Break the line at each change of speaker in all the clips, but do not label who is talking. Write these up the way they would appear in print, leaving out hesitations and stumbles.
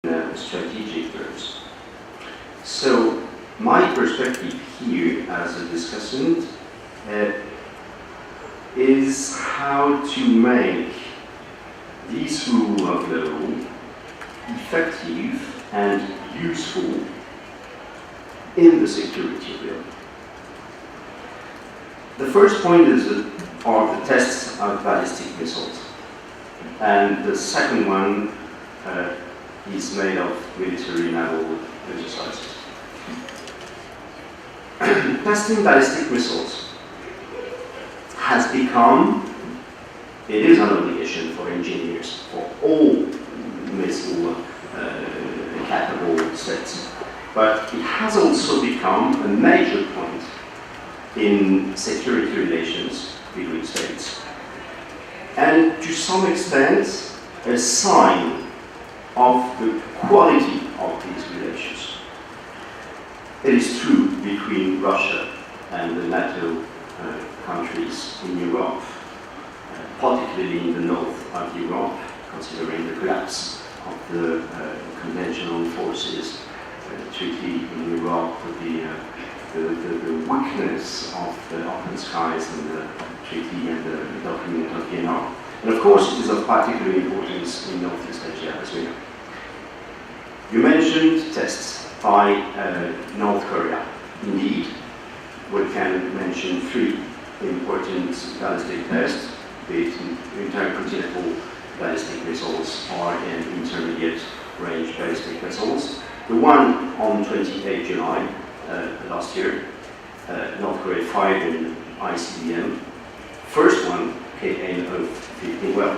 strategic terms. So my perspective here as a discussant is how to make this rule of law effective and useful in the security realm. The first point are the tests of ballistic missiles, and the second one is made of military naval exercises. Testing ballistic missiles has become, it is an obligation for engineers, for all missile capable sets, but it has also become a major point in security relations between states, and to some extent a sign of the quality of these relations. It is true between Russia and the NATO countries in Europe, particularly in the north of Europe, considering the collapse of the conventional forces treaty in Europe, the weakness of the open skies and the treaty and the document of Vienna. And of course, it is of particular importance in Northeast Asia as we know. You mentioned tests by North Korea. Indeed, we can mention three important ballistic tests, be it intercontinental ballistic missiles or intermediate range ballistic missiles. The one on 28 July last year, North Korea fired an ICBM. First one, KN-015,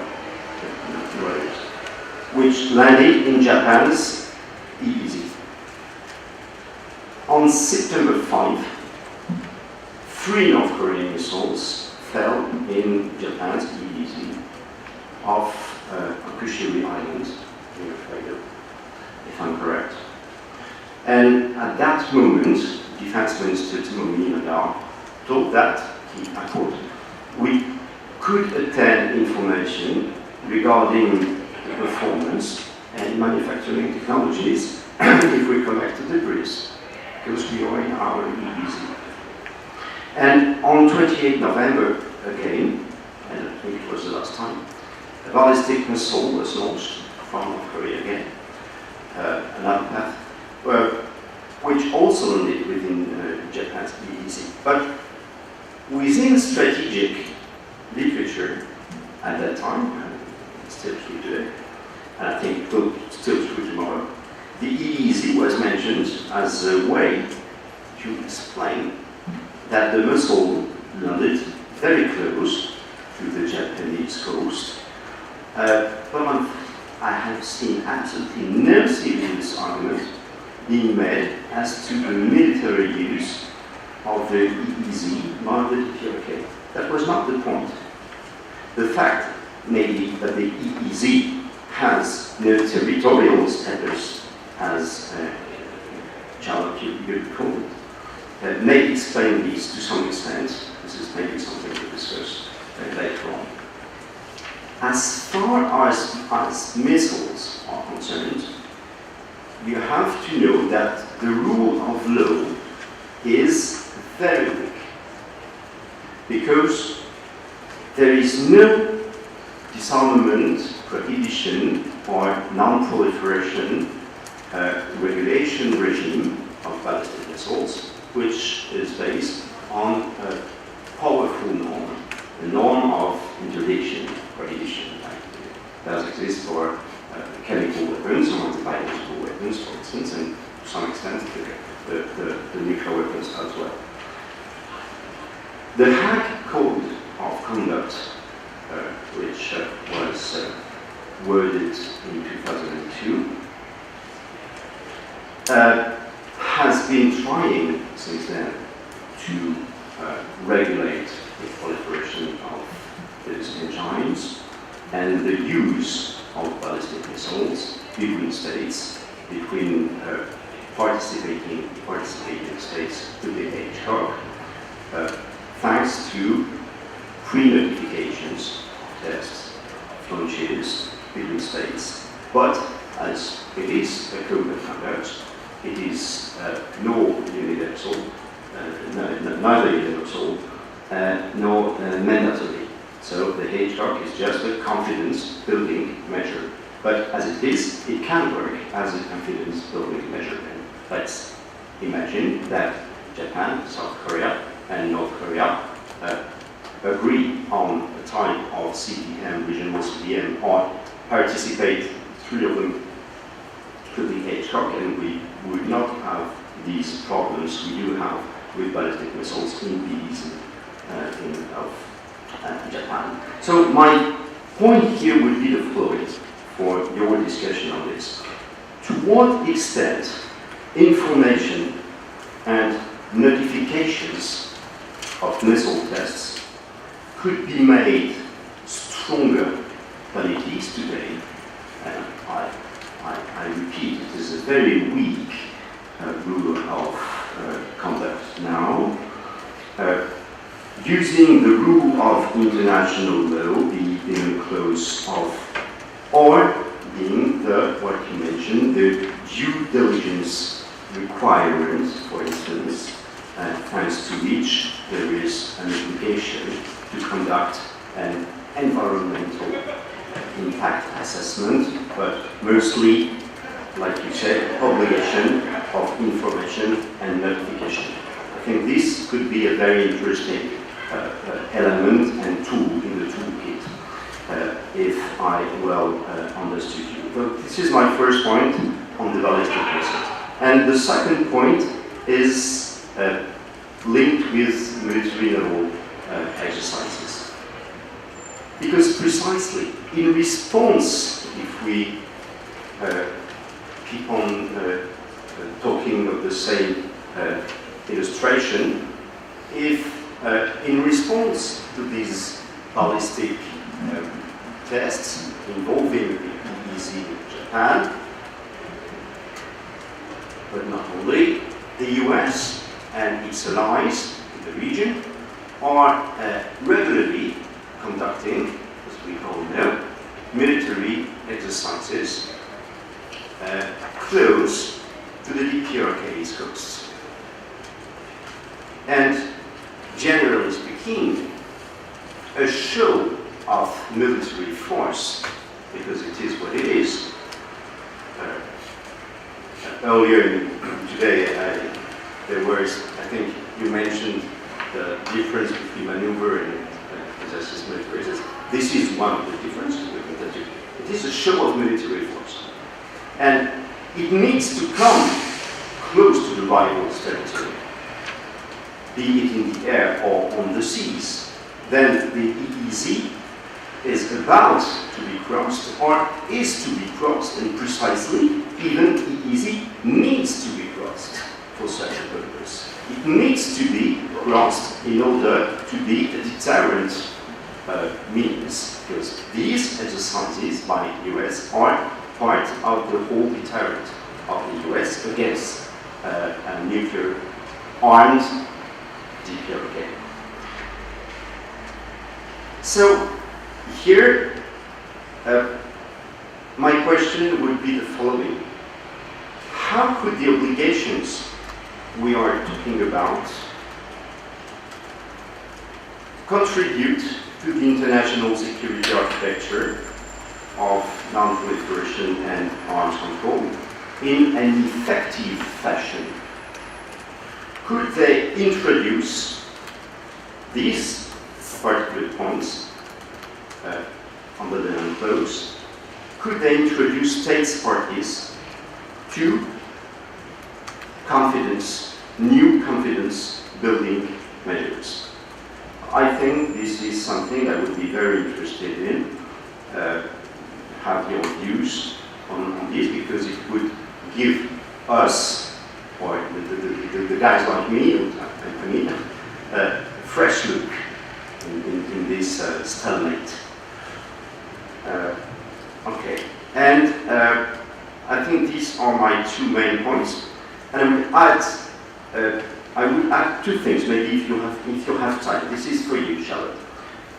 which landed in Japan's EEZ. On September 5, 3 North Korean missiles fell in Japan's EEZ off Okushiri Island near Hokkaido, if I'm correct. And at that moment, Defense Minister Tomomi Inada told that, I quote, "We could obtain information regarding the performance and manufacturing technologies if we collect the debris, because we are in our EEZ." And on 28 November, again, and I think it was the last time, a ballistic missile was launched from North Korea again, another path, which also landed within Japan's EEZ. But within strategic literature at that time, it's still true today, and I think it will still true tomorrow, the EEZ was mentioned as a way to explain that the missile landed very close to the Japanese coast. But I have seen absolutely no serious argument being made as to the military use of the EEZ by the PRK. That was not the point. The fact, maybe, that the EEZ has no territorial status, as Charles you called it, may explain this to some extent. This is maybe something to discuss later on. As far as missiles are concerned, you have to know that the rule of law is very weak, because there is no disarmament, prohibition, or non-proliferation regulation regime of ballistic missiles, which is based on a powerful norm, the norm of interdiction, prohibition, like does exist for chemical weapons or biological weapons, for instance, and to some extent the nuclear weapons as well. The Hague Code of Conduct, which was worded in 2002, has been trying since then to regulate the proliferation of these engines and the use of ballistic missiles between states, between participating states to the HCOG, thanks to pre-notifications, tests, launches between states. But as it is a code of conduct. It is nor universal, neither universal, nor mandatory. So the hedgehog is just a confidence building measure. But as it is, it can work as a confidence building measure. And let's imagine that Japan, South Korea, and North Korea agree on a type of CDM, regional CDM, or participate, 3 of them, to the hedgehog, and we would not have these problems we do have with ballistic missiles in the EEZ of Japan. So my point here would be the following for your discussion on this. To what extent information and notifications of missile tests could be made stronger than it is today? And I repeat, it is a very weak rule of conduct now. Using the rule of international law, the UNCLOS or being the, what you mentioned, the due diligence requirement, for instance, thanks to which there is an obligation to conduct an environmental impact assessment, but mostly, like you said, obligation of information and notification. I think this could be a very interesting element and tool in the toolkit, if I well understood you. So this is my first point on the ballistic missiles. And the second point is linked with military naval exercises. Because precisely in response, if we keep on talking of the same illustration, if in response to these ballistic tests involving the EEZ in Japan, but not only, the US and its allies in the region are regularly conducting, as we all know, military exercises close to the DPRK's coasts. And generally speaking, a show of military force, because it is what it is. Earlier today, there was, I think you mentioned the difference between maneuver and exercise military exercise. This is one of the differences. It is a show of military force. And it needs to come close to the rival's territory, be it in the air or on the seas. Then the EEZ is about to be crossed or is to be crossed, and precisely even EEZ needs to be crossed for such a purpose. It needs to be crossed in order to be a deterrent means, because these exercises by the US are part of the whole deterrent of the US against a nuclear armed DPRK. So here, my question would be the following. How could the obligations we are talking about contribute to the international security architecture of non-proliferation and arms control in an effective fashion? Could they introduce these particular points under the UNCLOS? Could they introduce states parties to confidence, new confidence building measures? I think this is something I would be very interested in. Have your views on this, because it would give us, or the guys like me and me, a fresh look in this stalemate. Okay, and I think these are my two main points. And I would add two things, maybe if you have time. This is for you, Charlotte.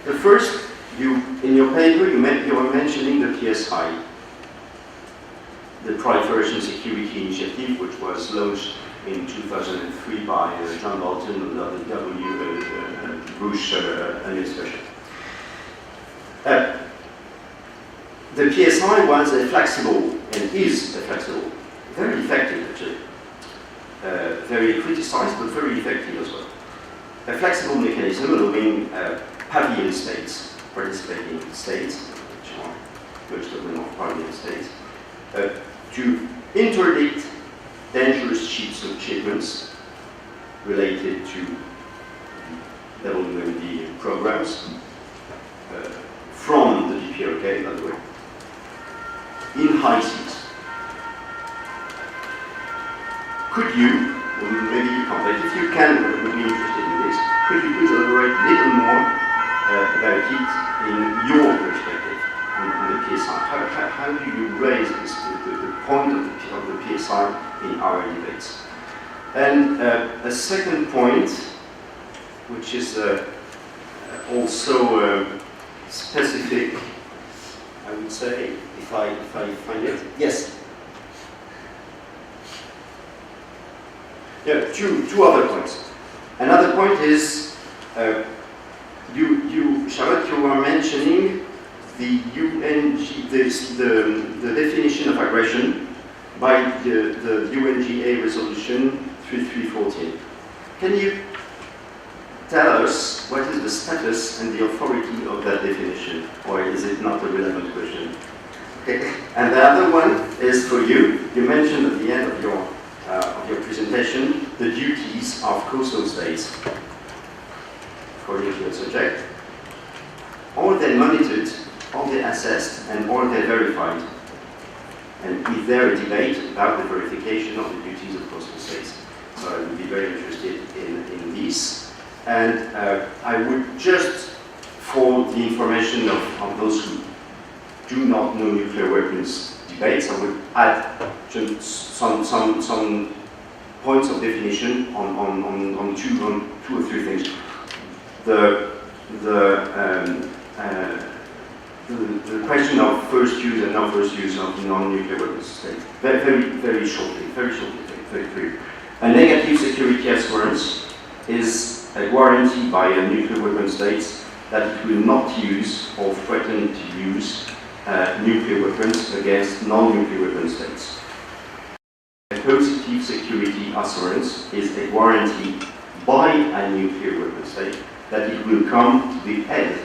The first, in your paper, you are mentioning the PSI. the Proliferation Security Initiative, which was launched in 2003 by John Bolton under the Bush administration. The PSI was a flexible, and is a flexible, very effective actually, very criticized but very effective as well. A flexible mechanism allowing pavilion states, participating states, which are most of them are pavilion states, to interdict dangerous shipments related to WMD programs from the DPRK, by the way, in high seas. Could you, or maybe you can't, but if you can, would be interested in this, could you please elaborate a little more about it in your perspective on the PSI? How do you raise this, the point of the PSI in our debates? And a second point, which is also specific, I would say, if I find it. Yes. Yeah, two other points. Another point is, Charlotte, you were mentioning the the definition of aggression by the UNGA resolution 3314. Can you tell us what is the status and the authority of that definition, or is it not a relevant question? Okay. And the other one is for you. You mentioned at the end of your presentation the duties of coastal states according to the subject. Are they monitored, are they assessed, and are they verified? And is there a debate about the verification of the duties of coastal states? So I would be very interested in this. And I would just, for the information of those who do not know nuclear weapons debates, I would add just some points of definition on two or three things. The question of first use and non-first use of non-nuclear weapons states. Very shortly, very clear. A negative security assurance is a guarantee by a nuclear weapon state that it will not use or threaten to use nuclear weapons against non-nuclear weapon states. A positive security assurance is a guarantee by a nuclear weapon state that it will come to the aid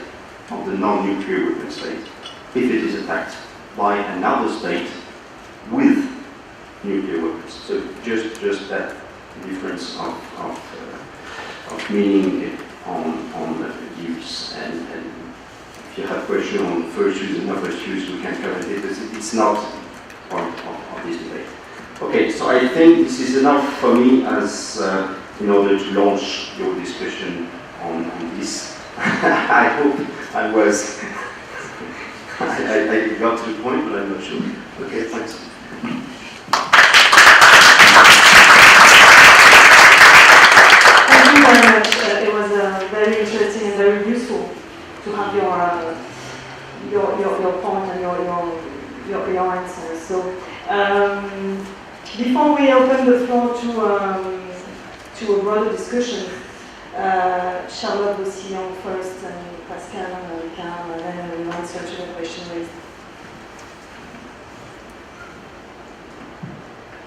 of the non-nuclear weapon state if it is attacked by another state with nuclear weapons. So just that difference of meaning on use. And if you have questions on first use and not first use, we can cover it, but it's not part of this debate. Okay, so I think this is enough for me as in order to launch your discussion on this. I hope I was, I got to the point, but I'm not sure. Okay, thanks.
Thank you very much. It was very interesting and very useful to have your point and your answers. So before we open the floor to a broader discussion, Charlotte Bossillon first, and Pascal and Cam, and then we'll answer to the question raised.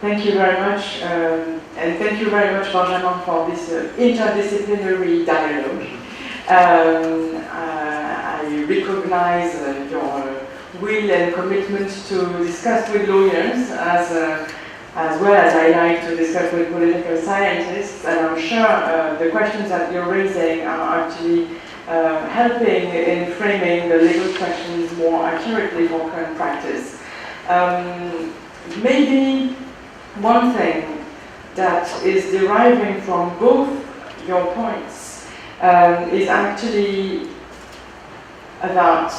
Thank you very much, and thank you very much, Benjamin, for this interdisciplinary dialogue. I recognize your will and commitment to discuss with lawyers as well as I like to discuss with political scientists, and I'm sure the questions that you're raising are actually helping in framing the legal questions more accurately for current practice. Maybe one thing that is deriving from both your points is actually about,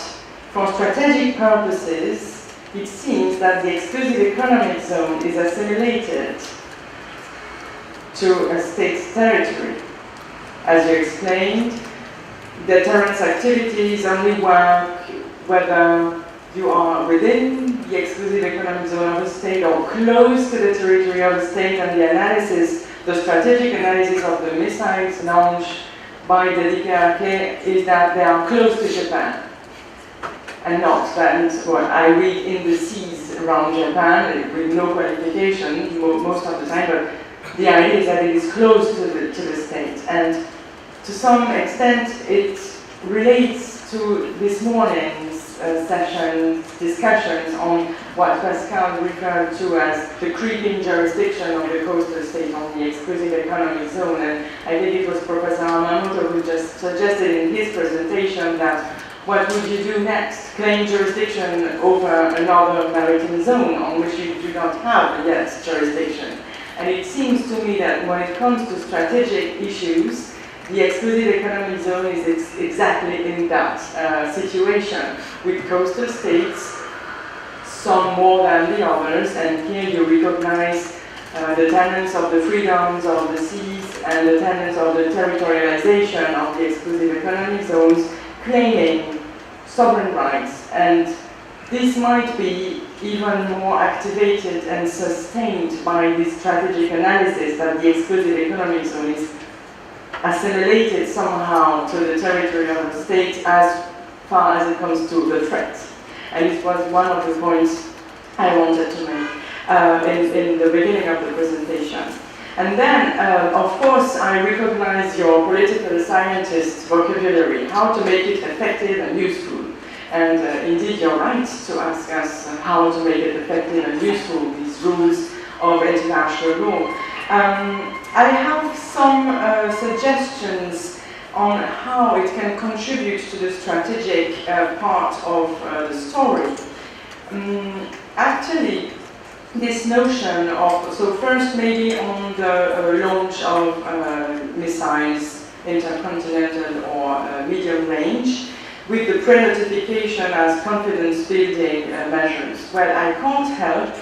for strategic purposes, it seems that the exclusive economic zone is assimilated to a state's territory. As you explained, deterrence activities only work whether you are within the exclusive economic zone of the state or close to the territory of the state, and the analysis, the strategic analysis of the missiles launched by the DPRK is that they are close to Japan, and not that what I read in the seas around Japan with no qualification most of the time, but the idea is that it is close to the state. And to some extent it relates to this morning's session discussions on what Pascal referred to as the creeping jurisdiction of the coastal state on the exclusive economic zone. And I think it was Professor Yamamoto who just suggested in his presentation that what would you do next? Claim jurisdiction over another maritime zone on which you do not have yet jurisdiction. And it seems to me that when it comes to strategic issues, the exclusive economic zone is exactly in that situation, with coastal states, some more than the others, and here you recognize the tenets of the freedoms of the seas and the tenets of the territorialization of the exclusive economic zones, claiming sovereign rights. And this might be even more activated and sustained by this strategic analysis that the exclusive economic zone is assimilated somehow to the territory of the state as far as it comes to the threat. And it was one of the points I wanted to make in the beginning of the presentation. And then, of course, I recognize your political scientist vocabulary, how to make it effective and useful. And indeed, you're right to ask us how to make it effective and useful, these rules of international law. I have some suggestions on how it can contribute to the strategic part of the story. Actually, this notion of, so first maybe on the launch of missiles, intercontinental or medium range, with the pre-notification as confidence building measures. Well, I can't help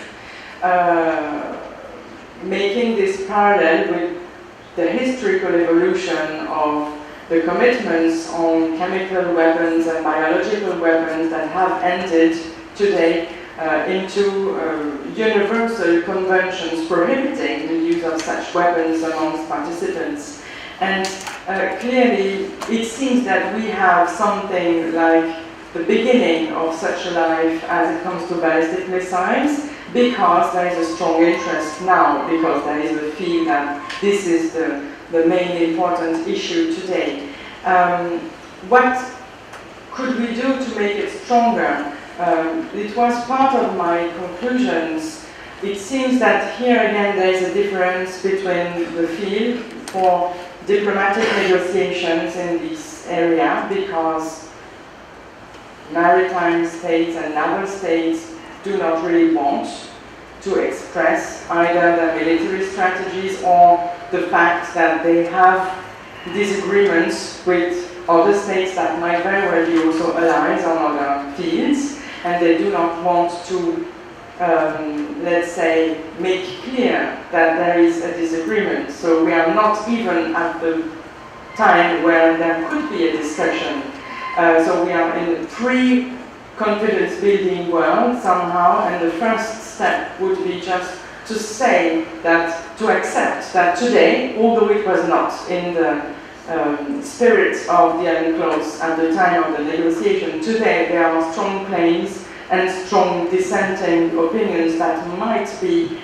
making this parallel with the historical evolution of the commitments on chemical weapons and biological weapons that have ended today into universal conventions prohibiting the use of such weapons amongst participants. And clearly, it seems that we have something like the beginning of such a life as it comes to ballistic missiles, because there is a strong interest now, because there is a feel that this is the main important issue today. What could we do to make it stronger? It was part of my conclusions. It seems that here again there is a difference between the field for diplomatic negotiations in this area, because maritime states and naval states do not really want to express either their military strategies or the fact that they have disagreements with other states that might very well be also allies on other fields, and they do not want to, let's say, make clear that there is a disagreement. So we are not even at the time where there could be a discussion. So we are in a pre-confidence building world somehow, and the first step would be just to say that, to accept that today, although it was not in the spirit of the UNCLOS at the time of the negotiation, today there are strong claims and strong dissenting opinions that might be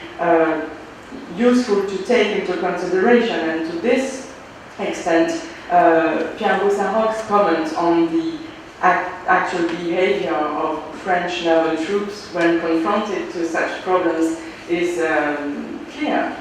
useful to take into consideration. And to this extent, Pierre Bossaroc's comment on the actual behavior of French naval troops when confronted to such problems is clear.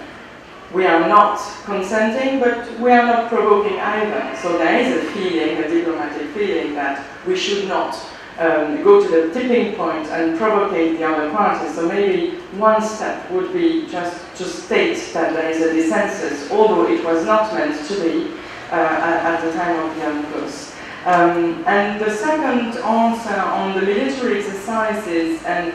We are not consenting, but we are not provoking either. So there is a feeling, a diplomatic feeling, that we should not go to the tipping point and provocate the other parties. So maybe one step would be just to state that there is a dissensus, although it was not meant to be at the time of the UNCLOS. And the second answer on the military exercises and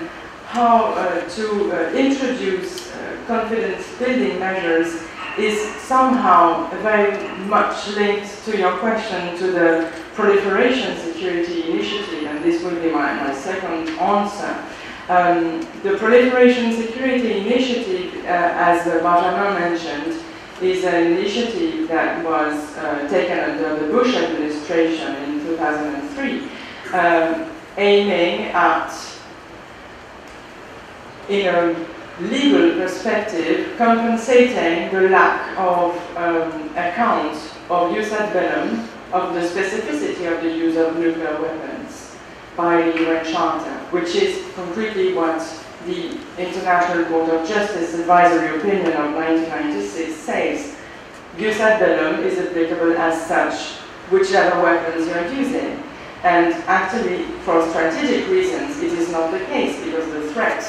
how to introduce confidence-building measures is somehow very much linked to your question to the proliferation security initiative, and this will be my second answer. The proliferation security initiative, as Benjamin mentioned, is an initiative that was taken under the Bush administration in 2003, aiming at, in a legal perspective, compensating the lack of account of jus ad bellum, of the specificity of the use of nuclear weapons by the UN Charter, which is concretely what the International Court of Justice advisory opinion of 1996 says. Jus ad bellum is applicable as such, whichever weapons you are using. And actually, for strategic reasons, it is not the case, because the threat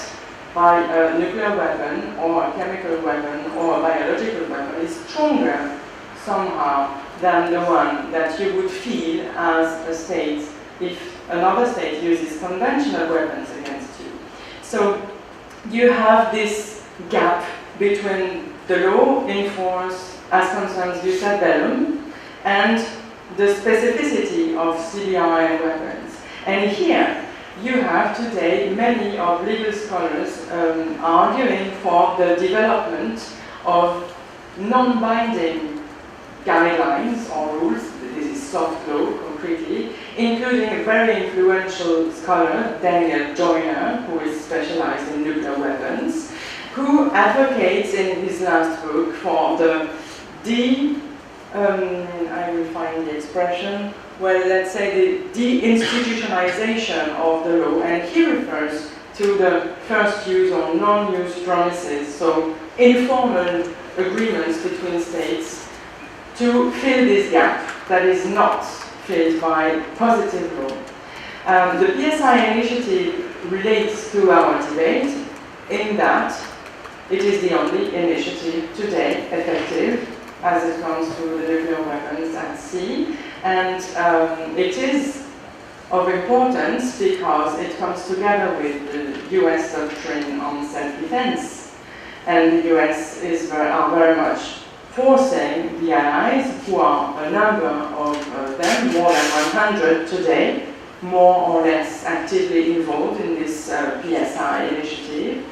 by a nuclear weapon or a chemical weapon or a biological weapon is stronger somehow than the one that you would feel as a state if another state uses conventional weapons against you. So you have this gap between the law in force as concerns jus ad bellum and the specificity of CBRN weapons. And here you have today many of legal scholars arguing for the development of non-binding guidelines or rules. This is soft law, concretely, including a very influential scholar, Daniel Joyner, who is specialized in nuclear weapons, who advocates in his last book for the I will find the expression, well, let's say the deinstitutionalization of the law, and he refers to the first use or non-use promises, so informal agreements between states to fill this gap that is not filled by positive law. The PSI initiative relates to our debate in that it is the only initiative today effective as it comes to the nuclear weapons at sea, and it is of importance because it comes together with the US doctrine on self-defense, and the US are very much forcing the allies, who are a number of them, more than 100 today, more or less actively involved in this PSI initiative,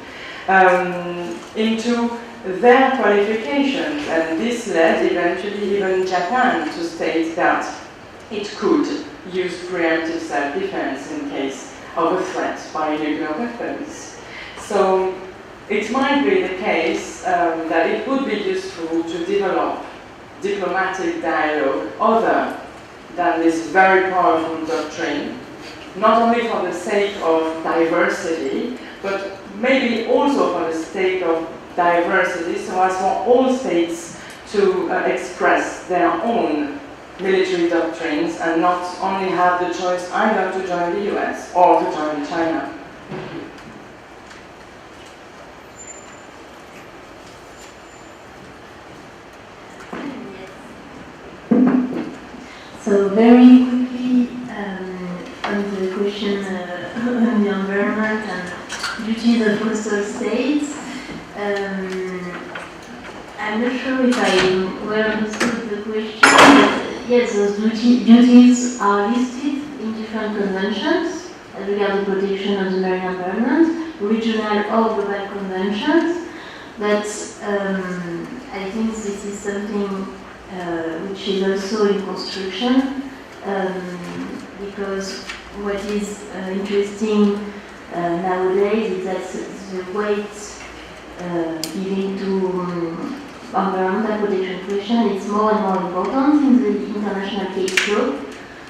into their qualifications, and this led eventually even Japan to state that it could use preemptive self-defense in case of a threat by nuclear weapons. So it might be the case that it would be useful to develop diplomatic dialogue other than this very powerful doctrine, not only for the sake of diversity, but maybe also for the sake of diversity, so as for all states to express their own military doctrines and not only have the choice either to join the US or to join China.
So very quickly on the question on the environment and duties of coastal states. I'm not sure if I well understood the question, but yes, those duties are listed in different conventions as regards the protection of the marine environment, regional or global conventions. But I think this is something which is also in construction, because what is interesting nowadays is that the weight given to environmental protection question is more and more important in the international case law.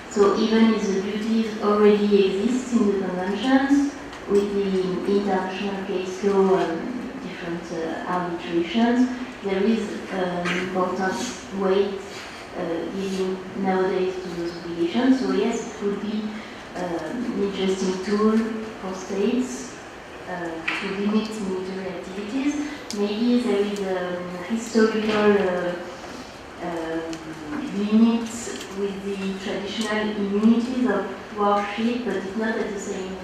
So even if the duties already exist in the conventions, with the international case law and different arbitrations, there is important weight given nowadays to those obligations. So yes, it would be an interesting tool for states to limit military activities. Maybe there is a historical limit with the traditional immunities of warship, but it's not at the same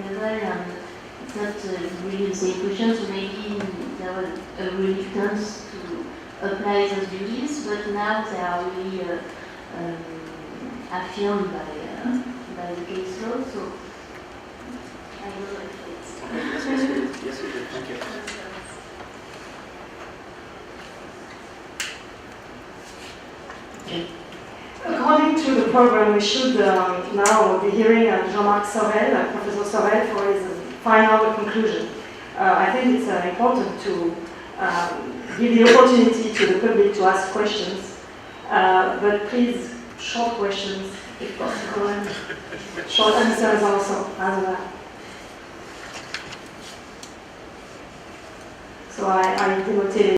level and it's not really the same question, so maybe there was a reluctance to apply those duties, but now they are really affirmed by the case law. So I don't know if it's.
Yes, we did. Thank you.
According to the program, we should now be hearing Jean-Marc Sorel, Professor Sorel, for his final conclusion. I think it's important to give the opportunity to the public to ask questions, but please, short questions if possible, and short answers also as well. So I demoted